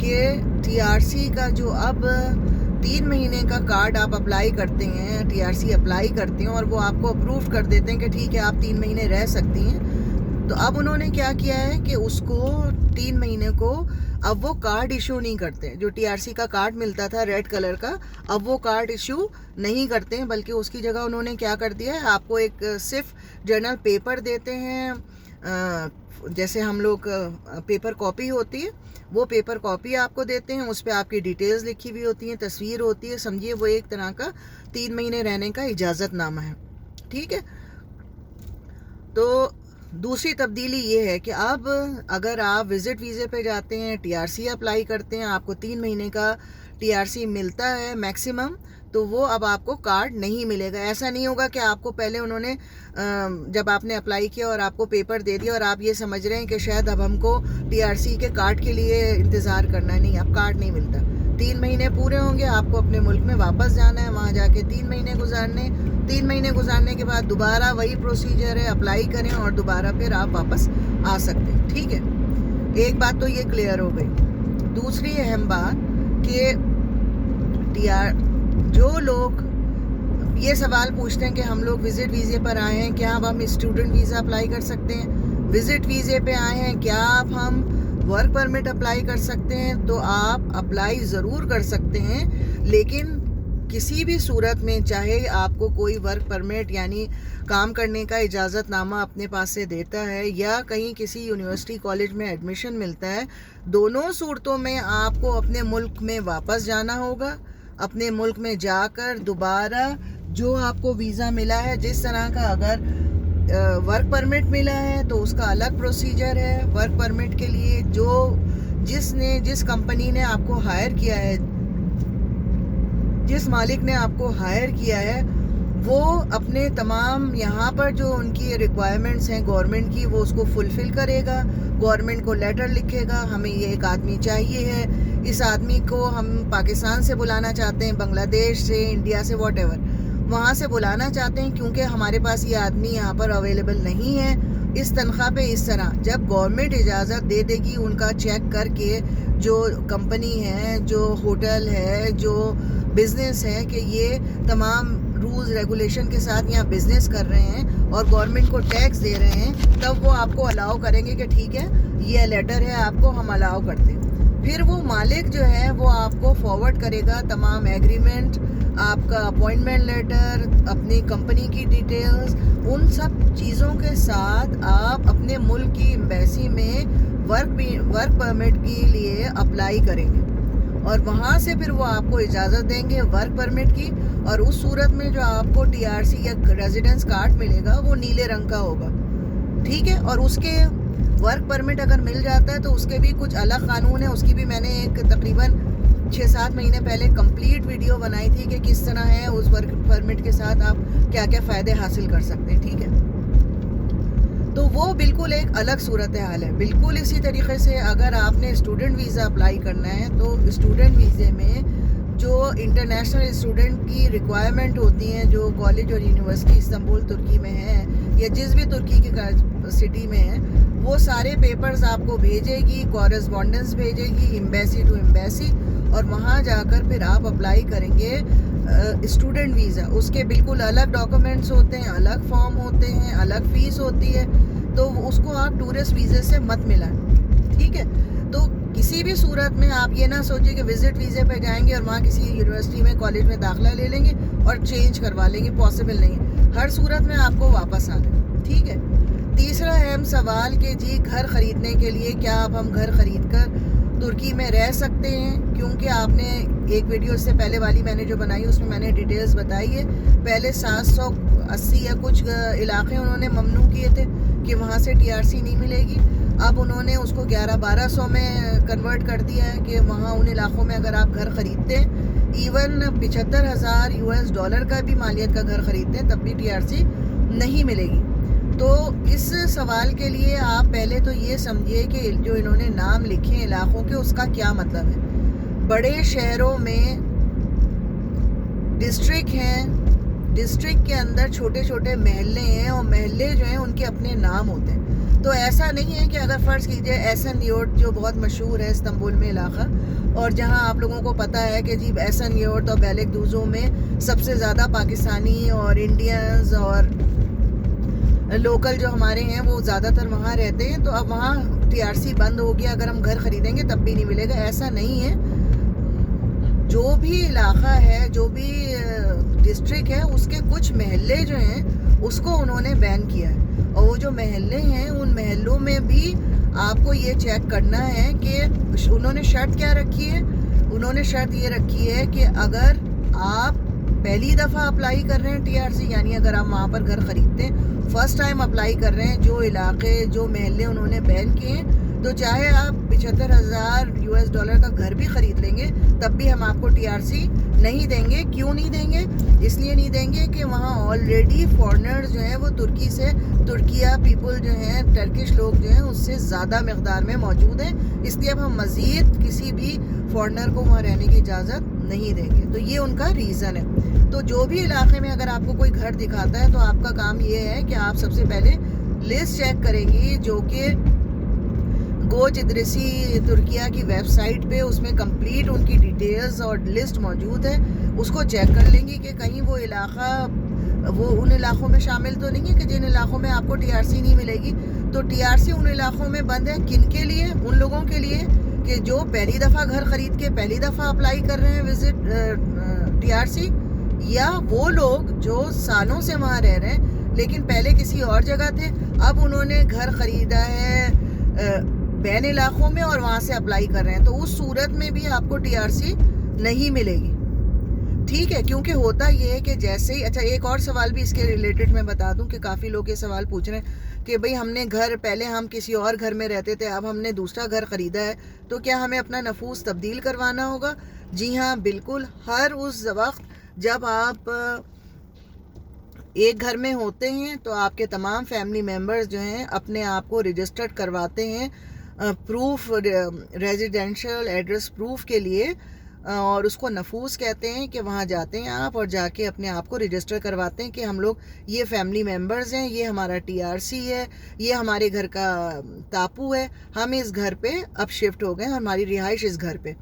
کہ TRC کا جو اب 3 مہینے کا کارڈ آپ اپلائی کرتے ہیں، TRC اپلائی کرتے ہیں اور وہ آپ کو اپروو کر دیتے ہیں کہ ٹھیک ہے آپ 3 مہینے رہ سکتی ہیں، تو اب انہوں نے کیا کیا ہے کہ اس کو 3 مہینے کو اب وہ کارڈ ایشو نہیں کرتے. جو TRC کا کارڈ ملتا تھا ریڈ کلر کا، اب وہ کارڈ ایشو نہیں کرتے ہیں، بلکہ اس کی جگہ انہوں نے کیا کر دیا ہے، آپ کو ایک صرف جرنل پیپر دیتے ہیں، جیسے ہم لوگ پیپر کاپی ہوتی ہے وہ پیپر کاپی آپ کو دیتے ہیں، اس پہ آپ کی ڈیٹیلز لکھی ہوئی ہوتی ہیں، تصویر ہوتی ہے، سمجھیے وہ ایک طرح کا 3 مہینے رہنے کا اجازت نامہ ہے. ٹھیک ہے. تو دوسری تبدیلی یہ ہے کہ اب اگر آپ وزٹ ویزے پہ جاتے ہیں، TRC اپلائی کرتے ہیں، آپ کو 3 مہینے کا TRC ملتا ہے میکسیمم، تو وہ اب آپ کو کارڈ نہیں ملے گا. ایسا نہیں ہوگا کہ آپ کو پہلے انہوں نے جب آپ نے اپلائی کیا اور آپ کو پیپر دے دیا اور آپ یہ سمجھ رہے ہیں کہ شاید اب ہم کو TRC کے کارڈ کے لیے انتظار کرنا ہے. نہیں، اب کارڈ نہیں ملتا. 3 مہینے پورے ہوں گے، آپ کو اپنے ملک میں واپس جانا ہے، وہاں جا کے 3 مہینے گزارنے کے بعد دوبارہ وہی پروسیجر ہے، اپلائی کریں اور دوبارہ پھر آپ واپس آ سکتے ہیں. ٹھیک ہے. ایک بات تو یہ کلیئر ہو گئی. دوسری اہم بات کہ جو لوگ یہ سوال پوچھتے ہیں کہ ہم لوگ وزٹ ویزے پر آئے ہیں، کیا اب ہم اسٹوڈنٹ ویزا اپلائی کر سکتے ہیں؟ وزٹ ویزے پہ آئے ہیں، کیا اب ہم ورک پرمٹ اپلائی کر سکتے ہیں؟ تو آپ اپلائی ضرور کر سکتے ہیں، لیکن کسی بھی صورت میں چاہے آپ کو کوئی ورک پرمٹ یعنی کام کرنے کا اجازت نامہ اپنے پاس سے دیتا ہے یا کہیں کسی یونیورسٹی کالج میں ایڈمیشن ملتا ہے، دونوں صورتوں میں آپ کو اپنے ملک میں واپس جانا ہوگا. اپنے ملک میں جا کر دوبارہ جو آپ کو ویزا ملا ہے، جس طرح کا اگر ورک پرمٹ ملا ہے تو اس کا الگ پروسیجر ہے. ورک پرمٹ کے لیے جس کمپنی نے آپ کو ہائر کیا ہے، جس مالک نے آپ کو ہائر کیا ہے، وہ اپنے تمام یہاں پر جو ان کی ریکوائرمنٹس ہیں گورنمنٹ کی، وہ اس کو فلفل کرے گا. گورنمنٹ کو لیٹر لکھے گا، ہمیں یہ ایک آدمی چاہیے ہے، اس آدمی کو ہم پاکستان سے بلانا چاہتے ہیں، بنگلہ دیش سے، انڈیا سے، واٹ ایور وہاں سے بلانا چاہتے ہیں، کیونکہ ہمارے پاس یہ آدمی یہاں پر اویلیبل نہیں ہے اس تنخواہ پہ. اس طرح جب گورنمنٹ اجازت دے دے گی ان کا چیک کر کے، جو کمپنی ہے، جو ہوٹل ہے، جو بزنس ہے، کہ یہ تمام رولز ریگولیشن کے ساتھ یہاں بزنس کر رہے ہیں اور گورنمنٹ کو ٹیکس دے رہے ہیں، تب وہ آپ کو الاؤ کریں گے کہ ٹھیک ہے یہ لیٹر ہے، آپ کو ہم الاؤ کرتے ہیں. پھر وہ مالک جو ہے وہ آپ کو فارورڈ کرے گا تمام ایگریمنٹ، آپ کا اپوائنٹمنٹ لیٹر، اپنی کمپنی کی ڈیٹیلز، ان سب چیزوں کے ساتھ آپ اپنے ملک کی ایمبیسی میں ورک پرمٹ کے لیے اپلائی کریں گے اور وہاں سے پھر وہ آپ کو اجازت دیں گے ورک پرمٹ کی. اور اس صورت میں جو آپ کو TRC یا ریزیڈنس کارڈ ملے گا وہ نیلے رنگ کا ہوگا. ٹھیک ہے. اور اس کے ورک پرمٹ اگر مل جاتا ہے تو اس کے بھی کچھ الگ قانون ہے. اس کی بھی میں نے ایک تقریباً 6-7 مہینے پہلے کمپلیٹ ویڈیو بنائی تھی کہ کس طرح ہے اس ورک پرمٹ کے ساتھ آپ کیا کیا فائدے حاصل کر سکتے ہیں. ٹھیک ہے. تو وہ بالکل ایک الگ صورتحال ہے. بالکل اسی طریقے سے اگر آپ نے اسٹوڈنٹ ویزا اپلائی کرنا ہے تو اسٹوڈنٹ ویزے میں جو انٹرنیشنل اسٹوڈنٹ کی ریکوائرمنٹ ہوتی ہیں، جو کالج اور یونیورسٹی استنبول ترکی میں ہے یا جس بھی ترکی کی سٹی میں ہے، وہ سارے پیپرز آپ کو بھیجے گی، کورسپونڈنس بھیجے گی ایمبیسی ٹو ایمبیسی، اور وہاں جا کر پھر آپ اپلائی کریں گے اسٹوڈنٹ ویزا. اس کے بالکل الگ ڈاکومنٹس ہوتے ہیں، الگ فارم ہوتے ہیں، الگ فیس ہوتی ہے، تو اس کو آپ ٹورسٹ ویزے سے مت ملائیں. ٹھیک ہے. تو کسی بھی صورت میں آپ یہ نہ سوچیں کہ وزٹ ویزے پہ جائیں گے اور وہاں کسی یونیورسٹی میں، کالج میں داخلہ لے لیں گے اور چینج کروا لیں گے. پاسبل نہیں ہے. ہر صورت میں آپ کو واپس آنا ہے. ٹھیک ہے. تیسرا اہم سوال کہ جی گھر خریدنے کے لیے کیا اب ہم گھر خرید کر ترکی میں رہ سکتے ہیں؟ کیونکہ آپ نے ایک ویڈیو اس سے پہلے والی میں نے جو بنائی اس میں میں نے ڈیٹیلز بتائی ہے. پہلے 780 یا کچھ علاقے انہوں نے ممنوع کیے تھے کہ وہاں سے TRC نہیں ملے گی. اب انہوں نے اس کو 1100-1200 میں کنورٹ کر دیا ہے کہ وہاں ان علاقوں میں اگر آپ گھر خریدتے ہیں، ایون $75,000 کا بھی مالیت کا گھر خریدتے ہیں، تب بھی TRC نہیں ملے گی. تو اس سوال کے لیے آپ پہلے تو یہ سمجھیے کہ جو انہوں نے نام لکھے ہیں علاقوں کے، اس کا کیا مطلب ہے. بڑے شہروں میں ڈسٹرکٹ ہیں، ڈسٹرکٹ کے اندر چھوٹے چھوٹے محلے ہیں، اور محلے جو ہیں ان کے اپنے نام ہوتے ہیں. تو ایسا نہیں ہے کہ اگر فرض کیجئے ایسن یورٹ جو بہت مشہور ہے استنبول میں علاقہ، اور جہاں آپ لوگوں کو پتہ ہے کہ جی ایسن یورٹ اور بیلک دوزو میں سب سے زیادہ پاکستانی اور انڈینز اور لوکل جو ہمارے ہیں وہ زیادہ تر وہاں رہتے ہیں، تو اب وہاں TRC بند ہو گیا، اگر ہم گھر خریدیں گے تب بھی نہیں ملے گا. ایسا نہیں ہے. جو بھی علاقہ ہے، جو بھی ڈسٹرکٹ ہے، اس کے کچھ محلے جو ہیں اس کو انہوں نے بین کیا ہے، اور وہ جو محلے ہیں ان محلوں میں بھی آپ کو یہ چیک کرنا ہے کہ انہوں نے شرط کیا رکھی ہے. انہوں نے شرط یہ رکھی ہے کہ اگر آپ پہلی دفعہ اپلائی کر رہے ہیں TRC، یعنی اگر آپ وہاں پر گھر خریدتے ہیں، فرسٹ ٹائم اپلائی کر رہے ہیں، جو علاقے جو محلے انہوں نے بین کیے ہیں، تو چاہے آپ $75,000 کا گھر بھی خرید لیں گے تب بھی ہم آپ کو TRC نہیں دیں گے. کیوں نہیں دیں گے؟ اس لیے نہیں دیں گے کہ وہاں آلریڈی فارنرز جو ہیں وہ ترکیہ پیپل جو ہیں، ٹرکش لوگ جو ہیں، اس سے زیادہ مقدار میں موجود ہیں. اس لیے اب ہم مزید کسی بھی فارنر کو وہاں رہنے کی اجازت نہیں دیں گے. تو یہ ان کا ریزن ہے. تو جو بھی علاقے میں اگر آپ کو کوئی گھر دکھاتا ہے تو آپ کا کام یہ ہے کہ آپ سب سے پہلے لسٹ چیک کریں گی، جو کہ گوچ ادریسی ترکیہ کی ویب سائٹ پہ اس میں کمپلیٹ ان کی ڈیٹیلز اور لسٹ موجود ہے. اس کو چیک کر لیں گی کہ کہیں وہ علاقہ وہ ان علاقوں میں شامل تو نہیں ہے کہ جن علاقوں میں آپ کو TRC نہیں ملے گی. تو TRC ان علاقوں میں بند ہے کن کے لیے؟ ان لوگوں کے لیے کہ جو پہلی دفعہ گھر خرید کے پہلی دفعہ اپلائی کر رہے ہیں وزٹ TRC، یا وہ لوگ جو سالوں سے وہاں رہ رہے ہیں لیکن پہلے کسی اور جگہ تھے، اب انہوں نے گھر خریدا ہے بین علاقوں میں اور وہاں سے اپلائی کر رہے ہیں. تو اس صورت میں بھی آپ کو TRC نہیں ملے گی. ٹھیک ہے، کیونکہ ہوتا یہ ہے کہ جیسے ہی اچھا ایک اور سوال بھی اس کے ریلیٹڈ میں بتا دوں کہ کافی لوگ یہ سوال پوچھ رہے ہیں کہ بھئی ہم نے گھر پہلے ہم کسی اور گھر میں رہتے تھے، اب ہم نے دوسرا گھر خریدا ہے، تو کیا ہمیں اپنا نفوس تبدیل کروانا ہوگا؟ جی ہاں، بالکل. ہر اس وقت جب آپ ایک گھر میں ہوتے ہیں تو آپ کے تمام فیملی ممبرز جو ہیں اپنے آپ کو رجسٹرڈ کرواتے ہیں پروف، ریزیڈینشل ایڈریس پروف کے لیے، اور اس کو نفوس کہتے ہیں، کہ وہاں جاتے ہیں آپ اور جا کے اپنے آپ کو رجسٹر کرواتے ہیں کہ ہم لوگ یہ فیملی ممبرز ہیں، یہ ہمارا TRC ہے، یہ ہمارے گھر کا تاپو ہے، ہم اس گھر پہ اب شفٹ ہو گئے، ہماری رہائش اس گھر پہ.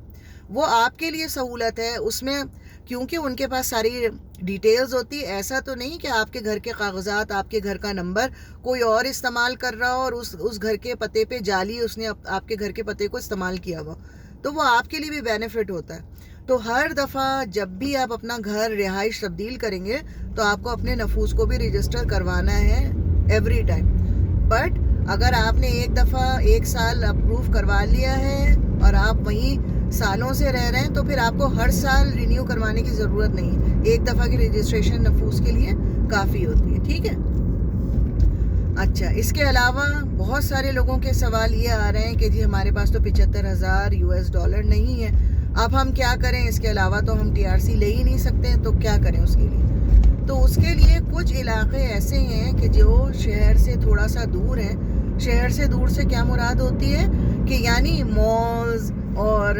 وہ آپ کے لیے سہولت ہے. اس میں کیونکہ ان کے پاس ساری ڈیٹیلز ہوتی ہے، ایسا تو نہیں کہ آپ کے گھر کے کاغذات، آپ کے گھر کا نمبر کوئی اور استعمال کر رہا ہو اور اس گھر کے پتے پہ جعلی اس نے آپ کے گھر کے پتے کو استعمال کیا ہوا، تو وہ آپ کے لیے بھی بینیفٹ ہوتا ہے. تو ہر دفعہ جب بھی آپ اپنا گھر رہائش تبدیل کریں گے تو آپ کو اپنے نفوس کو بھی رجسٹر کروانا ہے ایوری ٹائم. بٹ اگر آپ نے ایک دفعہ 1 سال اپروو کروا لیا ہے اور آپ وہیں سالوں سے رہ رہے ہیں تو پھر آپ کو ہر سال رینیو کروانے کی ضرورت نہیں ہے. ایک دفعہ کی رجسٹریشن نفوس کے لیے کافی ہوتی ہے. ٹھیک ہے. اچھا، اس کے علاوہ بہت سارے لوگوں کے سوال یہ آ رہے ہیں کہ جی ہمارے پاس تو $75,000 نہیں ہے، اب ہم کیا کریں؟ اس کے علاوہ تو ہم TRC لے ہی نہیں سکتے ہیں، تو کیا کریں اس کے لیے؟ تو اس کے لیے کچھ علاقے ایسے ہیں کہ جو شہر سے تھوڑا سا دور ہیں. شہر سے دور سے کیا مراد ہوتی ہے کہ یعنی مالز اور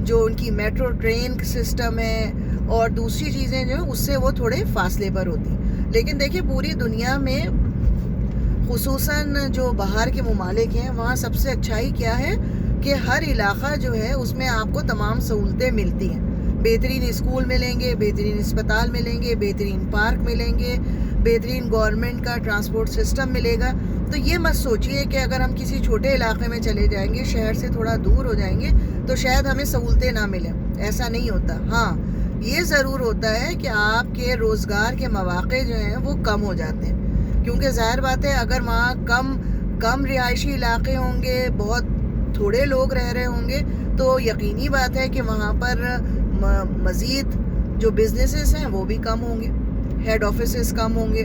جو ان کی میٹرو ٹرین سسٹم ہے اور دوسری چیزیں جو ہیں اس سے وہ تھوڑے فاصلے پر ہوتی ہیں. لیکن دیکھیں پوری دنیا میں خصوصاً جو باہر کے ممالک ہیں وہاں سب سے اچھائی کیا ہے کہ ہر علاقہ جو ہے اس میں آپ کو تمام سہولتیں ملتی ہیں. بہترین اسکول ملیں گے، بہترین اسپتال ملیں گے، بہترین پارک ملیں گے، بہترین گورنمنٹ کا ٹرانسپورٹ سسٹم ملے گا. تو یہ مت سوچئے کہ اگر ہم کسی چھوٹے علاقے میں چلے جائیں گے، شہر سے تھوڑا دور ہو جائیں گے تو شاید ہمیں سہولتیں نہ ملیں. ایسا نہیں ہوتا. ہاں، یہ ضرور ہوتا ہے کہ آپ کے روزگار کے مواقع جو ہیں وہ کم ہو جاتے ہیں، کیونکہ ظاہر بات ہے اگر وہاں کم رہائشی علاقے ہوں گے، بہت تھوڑے لوگ رہ رہے ہوں گے، تو یقینی بات ہے کہ وہاں پر مزید جو بزنسز ہیں وہ بھی کم ہوں گے، ہیڈ آفیسز کم ہوں گے.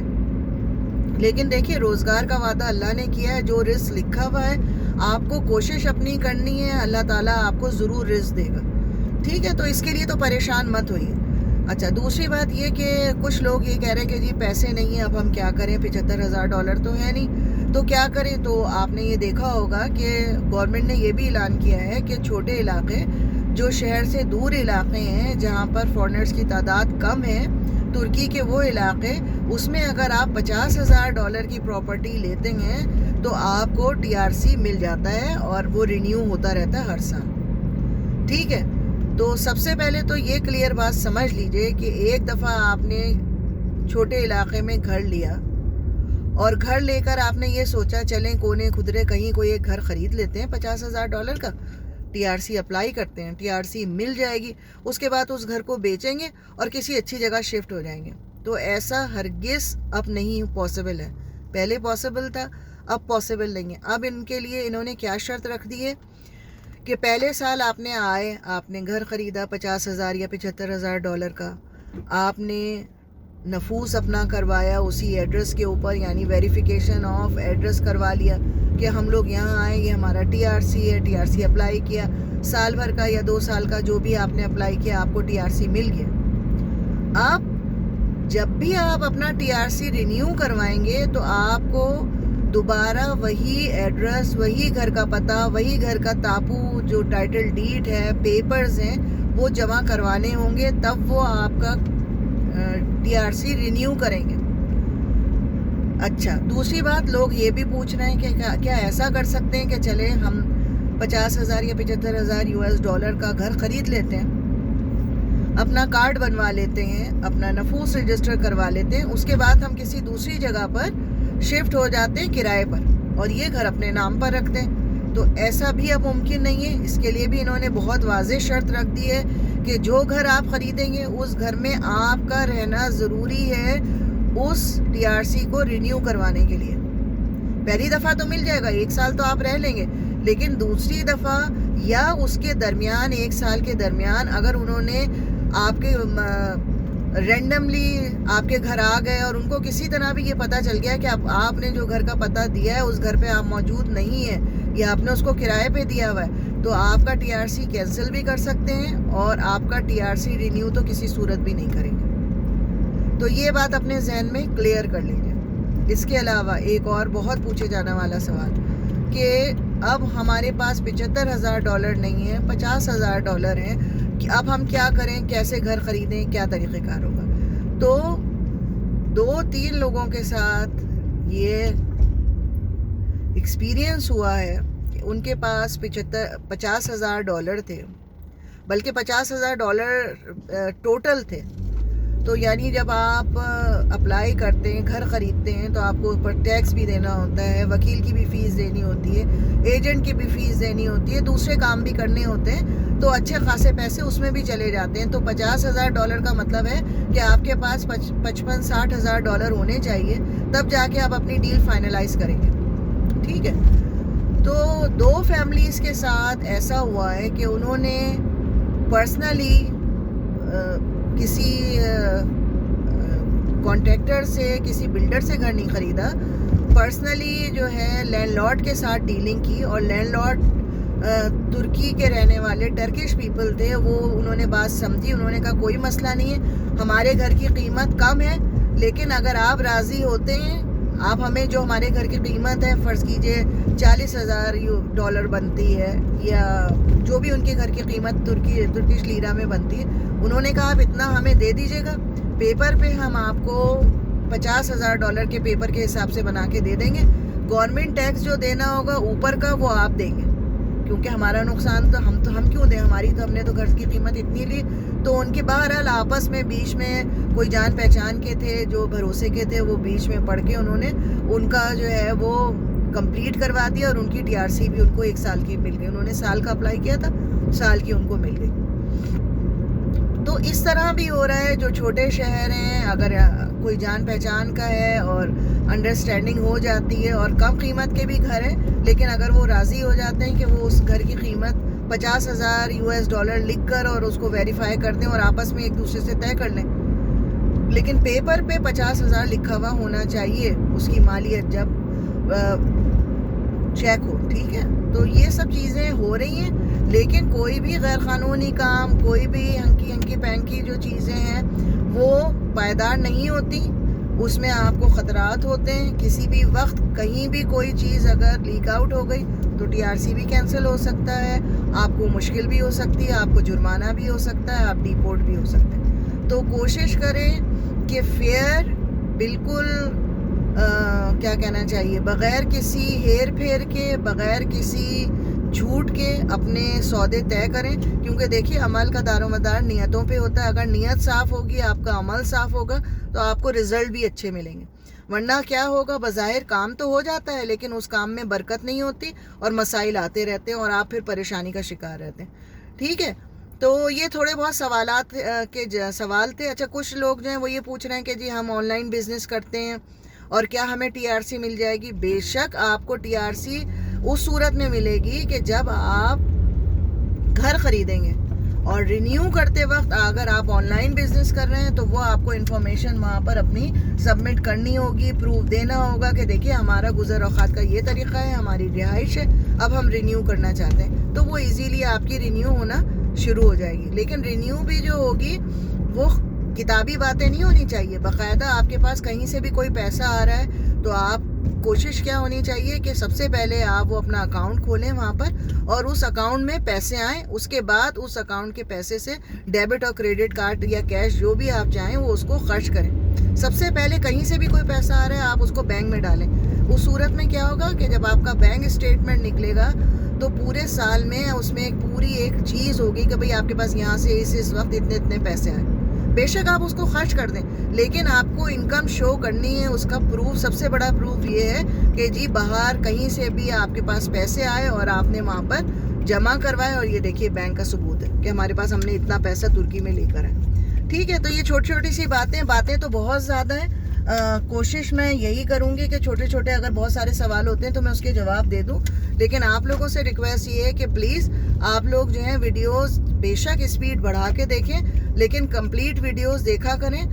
لیکن دیکھیے روزگار کا وعدہ اللہ نے کیا ہے، جو رزق لکھا ہوا ہے آپ کو کوشش اپنی کرنی ہے، اللہ تعالیٰ آپ کو ضرور رزق دے گا. ٹھیک ہے، تو اس کے لیے تو پریشان مت ہوئیے. اچھا، دوسری بات یہ کہ کچھ لوگ یہ کہہ رہے ہیں کہ جی پیسے نہیں ہیں، اب ہم کیا کریں، $75,000 تو ہے نہیں، تو کیا کریں؟ تو آپ نے یہ دیکھا ہوگا کہ گورنمنٹ نے یہ بھی اعلان کیا ہے کہ چھوٹے علاقے جو شہر سے دور علاقے ہیں جہاں پر فارنرز کی تعداد کم ہے، ترکی کے وہ علاقے، اس میں اگر آپ $50,000 کی پراپرٹی لیتے ہیں تو آپ کو TRC مل جاتا ہے اور وہ رینیو ہوتا رہتا ہے ہر سال. ٹھیک ہے. تو سب سے پہلے تو یہ کلیئر بات سمجھ لیجئے کہ ایک دفعہ آپ نے چھوٹے علاقے میں گھر لیا اور گھر لے کر آپ نے یہ سوچا چلیں کونے خدرے کہیں کوئی ایک گھر خرید لیتے ہیں $50,000 کا, TRC اپلائی کرتے ہیں, TRC مل جائے گی, اس کے بعد اس گھر کو بیچیں گے اور کسی اچھی جگہ شفٹ ہو جائیں گے. تو ایسا ہرگز اب نہیں پاسبل ہے. پہلے پاسبل تھا, اب پاسبل نہیں ہے. اب ان کے لیے انہوں نے کیا شرط رکھ دی ہے کہ پہلے سال آپ نے آئے, آپ نے گھر خریدا $50,000 یا $75,000 کا, آپ نے نفوس اپنا کروایا اسی ایڈریس کے اوپر, یعنی ویریفیکیشن آف ایڈریس کروا لیا کہ ہم لوگ یہاں آئے, یہ ہمارا TRC ہے, TRC اپلائی کیا, سال بھر کا یا 2 سال کا جو بھی آپ نے اپلائی کیا آپ کو TRC مل گیا. اب جب بھی آپ اپنا TRC رینیو کروائیں گے تو آپ کو دوبارہ وہی ایڈریس, وہی گھر کا پتہ, وہی گھر کا تاپو, جو ٹائٹل ڈیڈ ہے, پیپرز ہیں, وہ جمع کروانے ہوں گے, تب وہ آپ کا TRC رینیو کریں گے. اچھا, دوسری بات, لوگ یہ بھی پوچھ رہے ہیں کہ کیا ایسا کر سکتے ہیں کہ چلے ہم $50,000 یا $75,000 کا گھر خرید لیتے ہیں, اپنا کارڈ بنوا لیتے ہیں, اپنا نفوس رجسٹر کروا لیتے ہیں, اس کے بعد ہم کسی دوسری جگہ پر شفٹ ہو جاتے ہیں کرائے پر اور یہ گھر اپنے نام پر رکھتے ہیں. تو ایسا بھی اب ممکن نہیں ہے. اس کے لیے بھی انہوں نے بہت واضح شرط رکھ دی ہے کہ جو گھر آپ خریدیں گے اس گھر میں آپ کا رہنا ضروری ہے اس TRC کو رینیو کروانے کے لیے. پہلی دفعہ تو مل جائے گا, 1 سال تو آپ رہ لیں گے, لیکن دوسری دفعہ یا اس کے درمیان 1 سال کے درمیان اگر انہوں نے آپ کے رینڈملی آپ کے گھر آ گئے اور ان کو کسی طرح بھی یہ پتہ چل گیا کہ آپ نے جو گھر کا پتہ دیا ہے اس گھر پہ آپ موجود نہیں ہیں یا آپ نے اس کو کرائے پہ دیا ہوا ہے, تو آپ کا TRC کینسل بھی کر سکتے ہیں اور آپ کا TRC رینیو تو کسی صورت بھی نہیں کریں گے. تو یہ بات اپنے ذہن میں کلیئر کر لیجیے. اس کے علاوہ ایک اور بہت پوچھے جانے والا سوال کہ اب ہمارے پاس $75,000 نہیں ہے, $50,000 ہیں, کہ اب ہم کیا کریں, کیسے گھر خریدیں, کیا طریقہ کار ہوگا. تو 2-3 لوگوں کے ساتھ یہ ایکسپیرینس ہوا ہے کہ ان کے پاس $50,000 تھے, بلکہ $50,000 ٹوٹل تھے. تو یعنی جب آپ اپلائی کرتے ہیں, گھر خریدتے ہیں, تو آپ کو اوپر ٹیکس بھی دینا ہوتا ہے, وکیل کی بھی فیس دینی ہوتی ہے, ایجنٹ کی بھی فیس دینی ہوتی ہے, دوسرے کام بھی کرنے ہوتے ہیں, تو اچھے خاصے پیسے اس میں بھی چلے جاتے ہیں. تو $50,000 کا مطلب ہے کہ آپ کے پاس $55,000-60,000 ہونے چاہیے, تب جا کے آپ اپنی ڈیل فائنلائز کریں گے. ٹھیک ہے. تو 2 فیملیز کے ساتھ ایسا ہوا ہے کہ انہوں نے پرسنلی کسی کانٹریکٹر سے, کسی بلڈر سے گھر نہیں خریدا, پرسنلی جو ہے لینڈ لارڈ کے ساتھ ڈیلنگ کی, اور لینڈ لارڈ ترکی کے رہنے والے ٹرکش پیپل تھے. وہ انہوں نے بات سمجھی, انہوں نے کہا کوئی مسئلہ نہیں ہے, ہمارے گھر کی قیمت کم ہے, لیکن اگر آپ راضی ہوتے ہیں, آپ ہمیں جو ہمارے گھر کی قیمت ہے, فرض کیجئے $40,000 بنتی ہے, یا جو بھی ان کے گھر کی قیمت ترکش لیرہ میں بنتی ہے, انہوں نے کہا آپ اتنا ہمیں دے دیجئے گا, پیپر پہ ہم آپ کو $50,000 کے پیپر کے حساب سے بنا کے دے دیں گے, گورنمنٹ ٹیکس جو دینا ہوگا اوپر کا وہ آپ دیں گے, کیونکہ ہمارا نقصان تو ہم کیوں دیں, ہم نے تو گھر کی قیمت اتنی لی. تو ان کے بہرحال آپس میں بیچ میں کوئی جان پہچان کے تھے, جو بھروسے کے تھے, وہ بیچ میں پڑھ کے انہوں نے ان کا جو ہے وہ کمپلیٹ کروا دیا, اور ان کی TRC بھی ان کو 1 سال کی مل گئی. انہوں نے سال کا اپلائی کیا تھا, سال کی ان کو مل گئی. تو اس طرح بھی ہو رہا ہے. جو چھوٹے شہر ہیں, اگر کوئی جان پہچان کا ہے اور انڈرسٹینڈنگ ہو جاتی ہے, اور کم قیمت کے بھی گھر ہیں, لیکن اگر وہ راضی ہو جاتے ہیں کہ وہ اس گھر کی قیمت $50,000 لکھ کر اور اس کو ویریفائی کر دیں اور آپس میں ایک دوسرے سے طے کر لیں, لیکن پیپر پہ $50,000 لکھا ہوا ہونا چاہیے, اس کی مالیت جب چیک ہو. ٹھیک ہے. تو یہ سب چیزیں ہو رہی ہیں, لیکن کوئی بھی غیر قانونی کام, کوئی بھی ہنکی پینکی جو چیزیں ہیں وہ پائیدار نہیں ہوتی, اس میں آپ کو خطرات ہوتے ہیں. کسی بھی وقت کہیں بھی کوئی چیز اگر لیک آؤٹ ہو گئی تو TRC بھی کینسل ہو سکتا ہے, آپ کو مشکل بھی ہو سکتی ہے, آپ کو جرمانہ بھی ہو سکتا ہے, آپ ڈیپورٹ بھی ہو سکتے ہیں. تو کوشش کریں کہ فیئر, بالکل کیا کہنا چاہیے، بغیر کسی ہیر پھیر کے، بغیر کسی جھوٹ کے اپنے سودے طے کریں. کیونکہ دیکھیے عمل کا دار و مدار نیتوں پہ ہوتا ہے. اگر نیت صاف ہوگی، آپ کا عمل صاف ہوگا، تو آپ کو رزلٹ بھی اچھے ملیں گے. ورنہ کیا ہوگا، بظاہر کام تو ہو جاتا ہے لیکن اس کام میں برکت نہیں ہوتی اور مسائل آتے رہتے ہیں اور آپ پھر پریشانی کا شکار رہتے ہیں. ٹھیک ہے، تو یہ تھوڑے بہت سوالات کے سوال تھے. اچھا، کچھ لوگ جو ہیں وہ یہ پوچھ رہے ہیں کہ جی ہم آن لائن بزنس کرتے ہیں اور کیا ہمیں ٹی آر سی مل جائے گی؟ بے شک آپ کو ٹی آر سی اس صورت میں ملے گی کہ جب آپ گھر خریدیں گے. اور رینیو کرتے وقت اگر آپ آن لائن بزنس کر رہے ہیں تو وہ آپ کو انفارمیشن وہاں پر اپنی سبمٹ کرنی ہوگی، پروف دینا ہوگا کہ دیکھیے ہمارا گزر اوقات کا یہ طریقہ ہے، ہماری رہائش ہے، اب ہم رینیو کرنا چاہتے ہیں. تو وہ ایزیلی آپ کی رینیو ہونا شروع ہو جائے گی. لیکن رینیو بھی جو ہوگی وہ کتابی باتیں نہیں ہونی چاہیے. باقاعدہ آپ کے پاس کہیں سے بھی کوئی پیسہ آ رہا ہے تو آپ کوشش کیا ہونی چاہیے کہ سب سے پہلے آپ وہ اپنا اکاؤنٹ کھولیں وہاں پر اور اس اکاؤنٹ میں پیسے آئیں. اس کے بعد اس اکاؤنٹ کے پیسے سے ڈیبٹ اور کریڈٹ کارڈ یا کیش جو بھی آپ چاہیں وہ اس کو خرچ کریں. سب سے پہلے کہیں سے بھی کوئی پیسہ آ رہا ہے آپ اس کو بینک میں ڈالیں. اس صورت میں کیا ہوگا کہ جب آپ کا بینک اسٹیٹمنٹ نکلے گا تو پورے سال میں اس میں ایک چیز ہوگی کہ بھئی آپ کے پاس یہاں سے اس وقت اتنے پیسے آئے. بے شک آپ اس کو خرچ کر دیں لیکن آپ کو انکم شو کرنی ہے. اس کا پروف، سب سے بڑا پروف یہ ہے کہ جی باہر کہیں سے بھی آپ کے پاس پیسے آئے اور آپ نے وہاں پر جمع کروائے اور یہ دیکھیے بینک کا ثبوت ہے کہ ہمارے پاس ہم نے اتنا پیسہ ترکی میں لے کر آئے. ٹھیک ہے، تو یہ چھوٹی چھوٹی سی باتیں تو بہت زیادہ ہیں. کوشش میں یہی کروں گی کہ چھوٹے چھوٹے اگر بہت سارے سوال ہوتے ہیں تو میں اس کے جواب دے دوں. لیکن آپ لوگوں سے ریکویسٹ یہ ہے کہ پلیز آپ لوگ جو ہیں ویڈیوز بے شک اسپیڈ بڑھا کے دیکھیں لیکن کمپلیٹ ویڈیوز دیکھا کریں.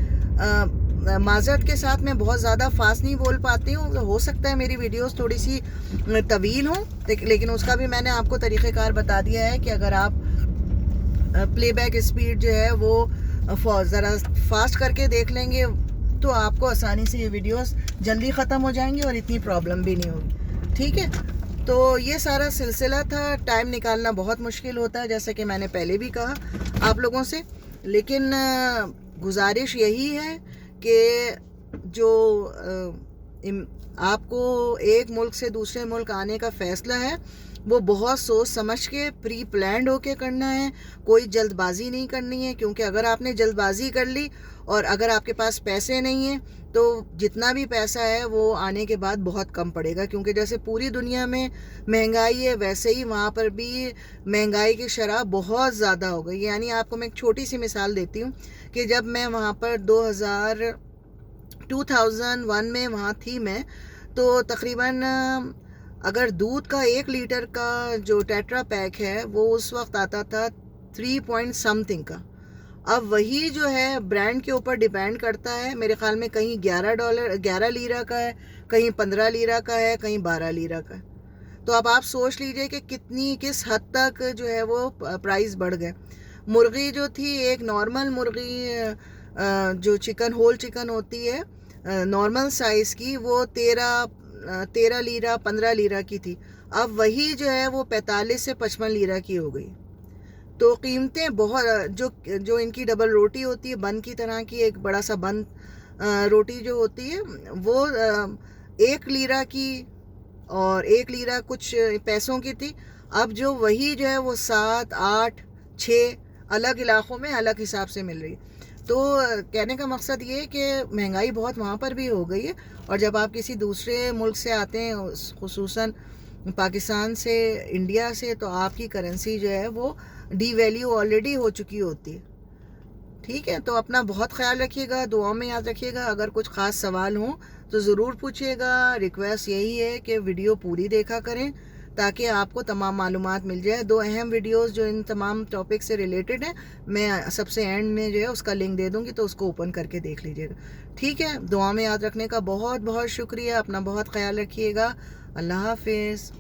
معذرت کے ساتھ میں بہت زیادہ فاسٹ نہیں بول پاتی ہوں. ہو سکتا ہے میری ویڈیوز تھوڑی سی طویل ہوں لیکن اس کا بھی میں نے آپ کو طریقہ کار بتا دیا ہے کہ اگر آپ پلے بیک اسپیڈ جو ہے وہ ذرا فاسٹ کر کے دیکھ لیں گے تو آپ کو آسانی سے یہ ویڈیوز جلدی ختم ہو جائیں گی اور اتنی پرابلم بھی نہیں ہوگی. ٹھیک ہے، تو یہ سارا سلسلہ تھا. ٹائم نکالنا بہت مشکل ہوتا ہے جیسے کہ میں نے پہلے بھی کہا آپ لوگوں سے. لیکن گزارش یہی ہے کہ جو آپ کو ایک ملک سے دوسرے ملک آنے کا فیصلہ ہے وہ بہت سوچ سمجھ کے پری پلانڈ ہو کے کرنا ہے. کوئی جلد بازی نہیں کرنی ہے کیونکہ اگر آپ نے جلد بازی کر لی اور اگر آپ کے پاس پیسے نہیں ہیں تو جتنا بھی پیسہ ہے وہ آنے کے بعد بہت کم پڑے گا. کیونکہ جیسے پوری دنیا میں مہنگائی ہے ویسے ہی وہاں پر بھی مہنگائی کی شرح بہت زیادہ ہو گئی. یعنی آپ کو میں ایک چھوٹی سی مثال دیتی ہوں کہ جب میں وہاں پر 2001 میں وہاں تھی میں تو تقریباً اگر دودھ کا 1 لیٹر کا جو ٹیٹرا پیک ہے وہ اس وقت آتا تھا 3 پوائنٹ سمتھنگ کا. اب وہی جو ہے برانڈ کے اوپر ڈیپینڈ کرتا ہے. میرے خیال میں کہیں $11 لیرہ کا ہے، کہیں 15 لیرہ کا ہے، کہیں 12 لیرہ کا ہے. تو اب آپ سوچ لیجئے کہ کس حد تک جو ہے وہ پرائز بڑھ گئے. مرغی جو تھی، ایک نارمل مرغی جو ہول چکن ہوتی ہے نارمل سائز کی، وہ 13 لیرہ 15 لیرہ کی تھی. اب وہی جو ہے وہ 45 سے 55 لیرہ کی ہو گئی. تو قیمتیں بہت، جو ان کی ڈبل روٹی ہوتی ہے بن کی طرح کی، ایک بڑا سا بن روٹی جو ہوتی ہے وہ 1 لیرہ کی اور 1 لیرہ کچھ پیسوں کی تھی. اب جو وہی جو ہے وہ 7 8 6 الگ علاقوں میں الگ حساب سے مل رہی. تو کہنے کا مقصد یہ ہے کہ مہنگائی بہت وہاں پر بھی ہو گئی ہے. اور جب آپ کسی دوسرے ملک سے آتے ہیں خصوصاً پاکستان سے، انڈیا سے، تو آپ کی کرنسی جو ہے وہ ڈی ویلیو آلریڈی ہو چکی ہوتی ہے. ٹھیک ہے، تو اپنا بہت خیال رکھیے گا، دعاؤں میں یاد رکھیے گا. اگر کچھ خاص سوال ہوں تو ضرور پوچھیے گا. ریکویسٹ یہی ہے کہ ویڈیو پوری دیکھا کریں تاکہ آپ کو تمام معلومات مل جائے. 2 اہم ویڈیوز جو ان تمام ٹاپک سے ریلیٹڈ ہیں میں سب سے اینڈ میں جو ہے اس کا لنک دے دوں گی تو اس کو اوپن کر کے دیکھ لیجیے گا. ٹھیک ہے، دعا میں یاد رکھنے کا بہت بہت شکریہ. اپنا بہت خیال رکھیے گا. اللہ حافظ.